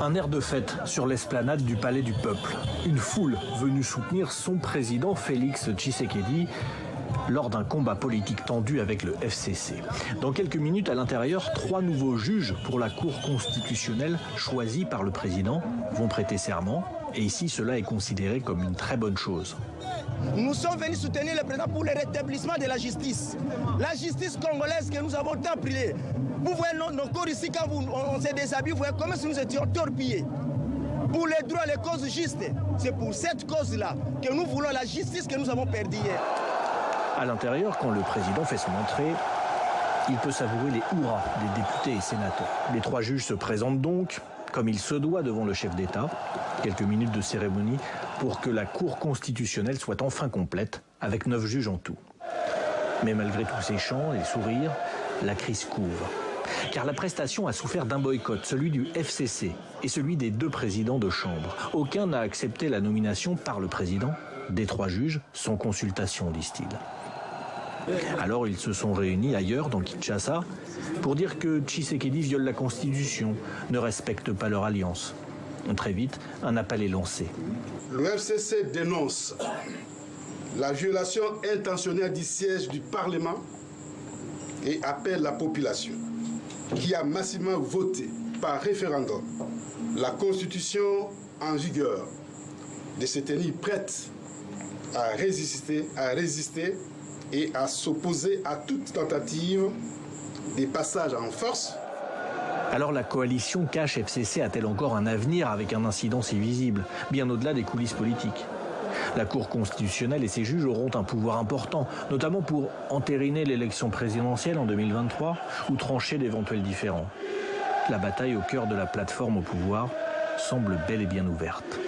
Un air de fête sur l'esplanade du Palais du Peuple. Une foule venue soutenir son président Félix Tshisekedi lors d'un combat politique tendu avec le FCC. Dans quelques minutes, à l'intérieur, 3 nouveaux juges pour la Cour constitutionnelle choisis par le président vont prêter serment. Et ici, cela est considéré comme une très bonne chose. Nous sommes venus soutenir le président pour le rétablissement de la justice. La justice congolaise que nous avons tant prié. Vous voyez nos corps ici, quand on se déshabille, vous voyez comme si nous étions torpillés. Pour les droits, les causes justes, c'est pour cette cause-là que nous voulons la justice que nous avons perdue hier. À l'intérieur, quand le président fait son entrée, il peut savourer les hurrahs des députés et sénateurs. Les 3 juges se présentent donc, comme il se doit devant le chef d'État. Quelques minutes de cérémonie pour que la Cour constitutionnelle soit enfin complète, avec 9 juges en tout. Mais malgré tous ces chants et sourires, la crise couvre. Car la prestation a souffert d'un boycott, celui du FCC et celui des 2 présidents de chambre. Aucun n'a accepté la nomination par le président des 3 juges sans consultation, disent-ils. Alors ils se sont réunis ailleurs, dans Kinshasa, pour dire que Tshisekedi viole la Constitution, ne respecte pas leur alliance. Très vite, un appel est lancé. Le FCC dénonce la violation intentionnelle du siège du Parlement et appelle la population qui a massivement voté par référendum la Constitution en vigueur de se tenir prête à résister et à s'opposer à toute tentative de passage en force. Alors la coalition Cash FCC a-t-elle encore un avenir avec un incident si visible, bien au-delà des coulisses politiques? La Cour constitutionnelle et ses juges auront un pouvoir important, notamment pour entériner l'élection présidentielle en 2023 ou trancher d'éventuels différends. La bataille au cœur de la plateforme au pouvoir semble bel et bien ouverte.